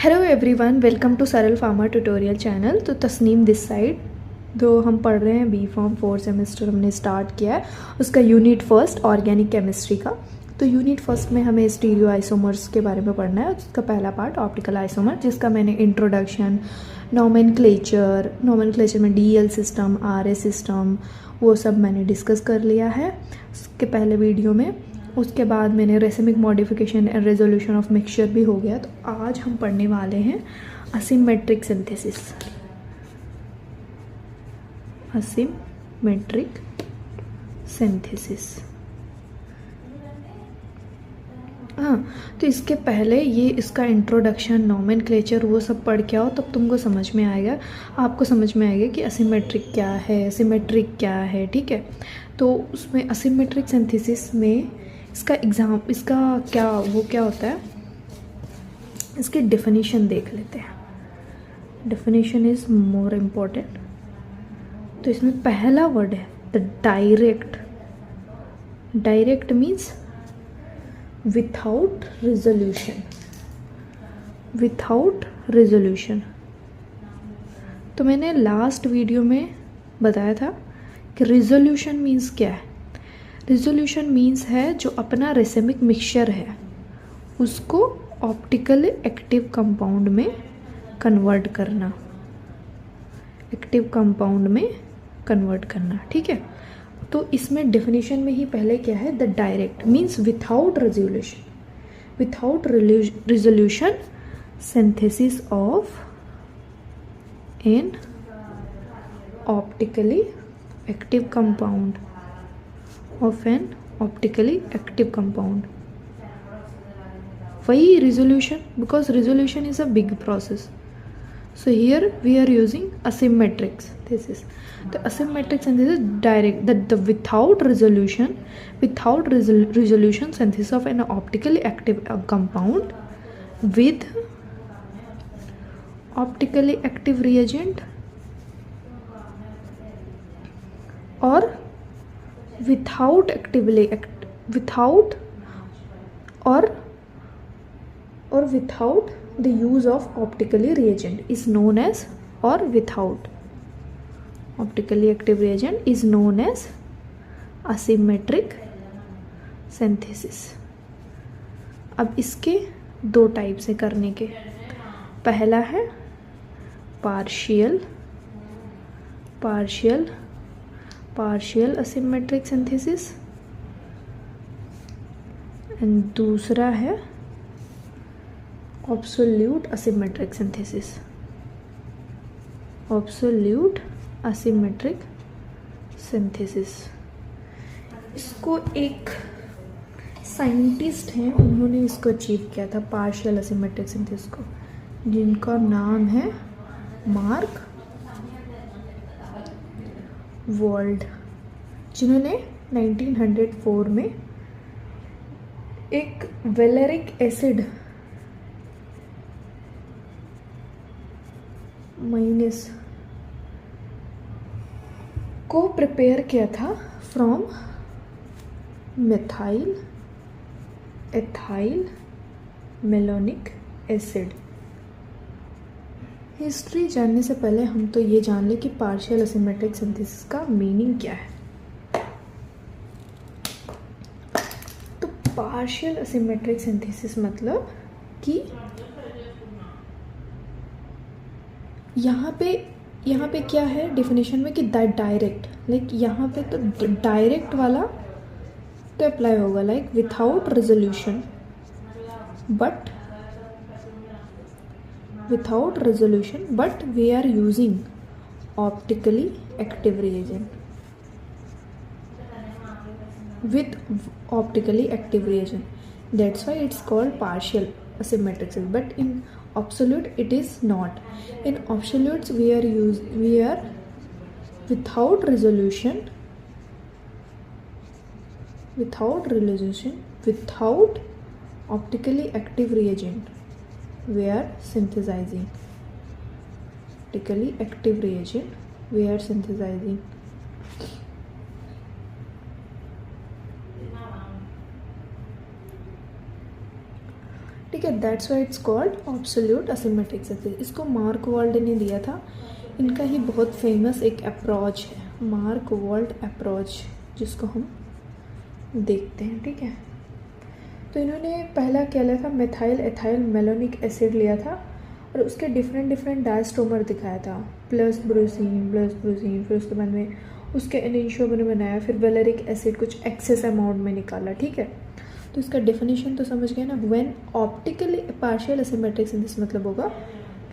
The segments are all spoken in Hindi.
हेलो एवरीवन, वेलकम टू सरल फार्मा ट्यूटोरियल चैनल। तो तस्नीम दिस साइड। तो हम पढ़ रहे हैं बी फॉर्म 4 सेमेस्टर हमने स्टार्ट किया है, उसका यूनिट फर्स्ट ऑर्गेनिक केमिस्ट्री का। तो यूनिट फर्स्ट में हमें स्टीरियो आइसोमर्स के बारे में पढ़ना है। उसका पहला पार्ट ऑप्टिकल आइसोमर, जिसका मैंने इंट्रोडक्शन, नोमेनक्लेचर में डीएल सिस्टम, आरएस सिस्टम, वो सब मैंने डिस्कस कर लिया है उसके पहले वीडियो में। उसके बाद मैंने racemic modification and resolution of mixture भी हो गया। तो आज हम पढ़ने वाले हैं असिमेट्रिक सिंथेसिस। Asymmetric synthesis. हाँ, तो इसके पहले ये इसका इंट्रोडक्शन, नोमेनक्लेचर वो सब पढ़ के आओ, तब तुमको समझ में आएगा, आपको समझ में आएगा कि असिमेट्रिक क्या है, सिमेट्रिक क्या है। ठीक है, तो उसमें असिमेट्रिक सिंथेसिस में इसका क्या होता है, इसकी डेफिनेशन देख लेते हैं। Definition is more important. तो इसमें पहला वर्ड है the direct. Direct means without resolution. Without resolution. तो मैंने लास्ट वीडियो में बताया था कि रिजोल्यूशन मीन्स क्या है। रिजोल्यूशन मीन्स है जो अपना रेसिमिक मिक्सचर है उसको ऑप्टिकली एक्टिव कंपाउंड में कन्वर्ट करना। एक्टिव कंपाउंड में कन्वर्ट करना। ठीक है, तो इसमें डेफिनेशन में ही पहले क्या है, the direct means without resolution. Without resolution synthesis of N optically active compound, of an optically active compound. Why resolution? Because resolution is a big process. So here we are using asymmetric synthesis. The asymmetric synthesis direct the without resolution synthesis of an optically active compound with optically active reagent or without the use of optically reagent is known as, or without optically active reagent is known as asymmetric synthesis. अब इसके दो टाइप से करने के। पहला है partial asymmetric synthesis एंड दूसरा है absolute asymmetric synthesis. absolute asymmetric synthesis, इसको एक साइंटिस्ट हैं, उन्होंने इसको अचीव किया था पार्शियल असिमेट्रिक सिंथेसिस को, जिनका नाम है मार्क वर्ल्ड, जिन्होंने 1904 में एक वेलेरिक एसिड माइनस को प्रिपेयर किया था from methyl ethyl malonic acid. History जानने से पहले हम तो ये जान लें कि पार्शियल असिमेट्रिक सिंथेसिस का मीनिंग क्या है। तो पार्शियल असिमेट्रिक सिंथेसिस मतलब कि यहाँ पे क्या है डेफिनेशन में कि डायरेक्ट, लाइक यहाँ पे तो डायरेक्ट वाला तो अप्लाई होगा, like without resolution, but we are using optically active reagent. With optically active reagent, that's why it's called partial asymmetric. But in absolute it is not. In absolutes we are without resolution, without optically active reagent we are synthesizing. Optically active reagent we are synthesizing. ठीक ठीक है, that's why it's called absolute asymmetric synthesis. इसको मार्क वॉल्ड ने दिया था, इनका ही बहुत फेमस एक अप्रोच है, मार्क वॉल्ड अप्रोच, जिसको हम देखते हैं। ठीक है, तो इन्होंने पहला क्या लिया था, मेथाइल एथाइल मेलोनिक एसिड लिया था और उसके डिफरेंट डायस्टोमर दिखाया था, प्लस ब्रोसीन, फिर उसके बाद में उसके एनेंशियोमर बनाया, फिर वेलेरिक एसिड कुछ एक्सेस अमाउंट में निकाला। ठीक है, तो इसका डेफिनेशन तो समझ गए ना। When optically partial asymmetric synthesis मतलब होगा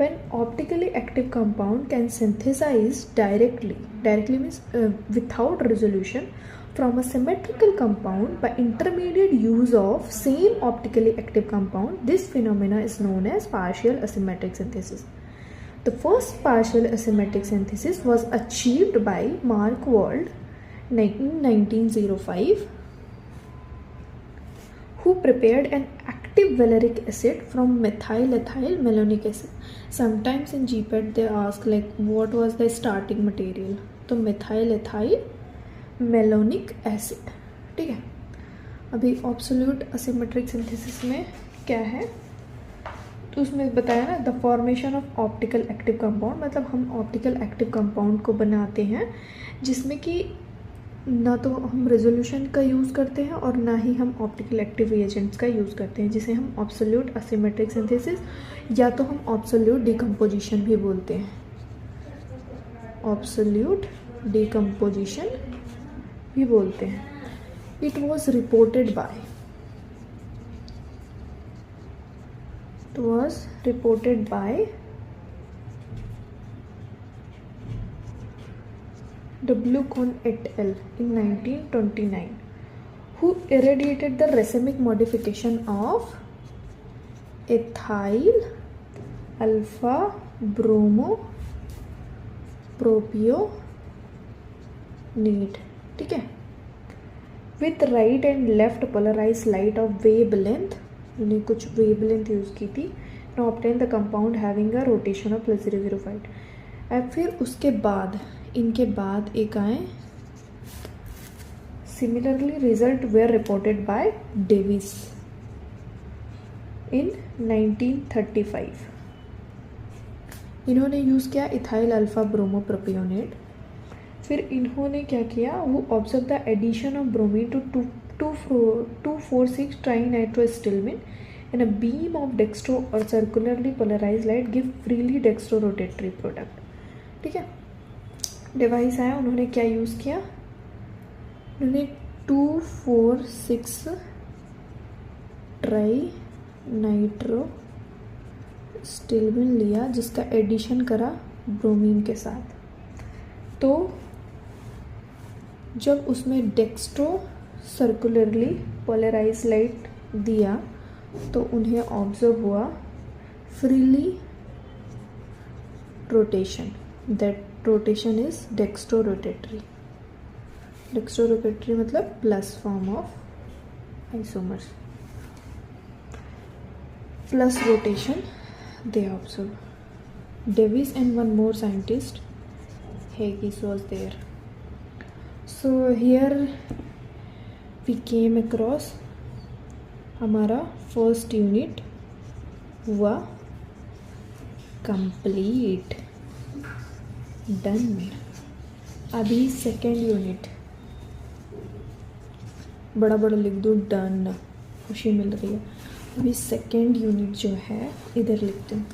when optically active compound can synthesize directly means without resolution from a symmetrical compound by intermediate use of same optically active compound. This phenomena is known as partial asymmetric synthesis. The first partial asymmetric synthesis was achieved by Mark Wald in 1905, who prepared an active valeric acid from methyl ethyl malonic acid. Sometimes in GPAT they ask like what was the starting material, तो methyl ethyl malonic acid। ठीक है, अभी ऑब्सोल्यूट असिमेट्रिक सिंथेसिस में क्या है, तो उसमें बताया ना, the formation of optical active compound, मतलब हम ऑप्टिकल एक्टिव कंपाउंड को बनाते हैं जिसमें कि ना तो हम रेजोल्यूशन का यूज़ करते हैं और ना ही हम ऑप्टिकल एक्टिव रिएजेंट्स का यूज़ करते हैं, जिसे हम ऑब्सोल्यूट असिमेट्रिक सिंथेसिस या तो हम ऑब्सोल्यूट डिकम्पोजिशन भी बोलते हैं, ऑब्सोल्यूट डिकम्पोजिशन भी बोलते हैं। It was reported by W. Kohn et al. in 1929, who irradiated the racemic modification of ethyl alpha bromo propionate। ठीक है, with right and left polarized light of wavelength, उन्हें कुछ wavelength यूज़ की थी, now obtain the compound having a rotation of +0.05। अब फिर उसके बाद इनके बाद एक आए, similarly result were reported by Davis in 1935। इन्होंने यूज़ किया इथाइल अल्फा ब्रोमो प्रोपियोनेट। फिर इन्होंने क्या किया, वो observe the addition of bromine to 2,4,6 trinitrostilbene in a beam of dextro और circularly polarize light give freely dextro rotatory product. ठीक है, डिवाइस आया, उन्होंने क्या यूज़ किया, उन्होंने 2,4,6 ट्राइनाइट्रोस्टिलमिन लिया, जिसका एडिशन करा ब्रोमीन के साथ। तो जब उसमें डेक्स्ट्रो सर्कुलरली पोलराइज लाइट दिया तो उन्हें ऑब्जर्व हुआ freely rotation, that rotation is dextro rotatory मतलब plus form of isomers, plus rotation they observe. Davis and one more scientist, Hughes was there. So here we came across हमारा फर्स्ट यूनिट हुआ कंप्लीट, डन। अभी सेकेंड यूनिट बड़ा बड़ा लिख दो, डन, खुशी मिल रही है। अभी सेकेंड यूनिट जो है इधर लिखते हैं,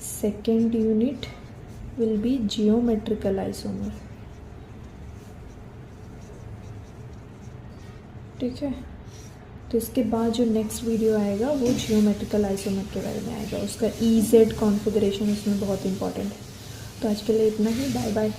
second unit will be geometrical isomer. ठीक है, तो इसके बाद जो नेक्स्ट वीडियो आएगा वो जियोमेट्रिकल आइसोमर के बारे में आएगा, उसका EZ कॉन्फ़िगरेशन उसमें बहुत इंपॉर्टेंट है। तो आज के लिए इतना ही, बाय बाय।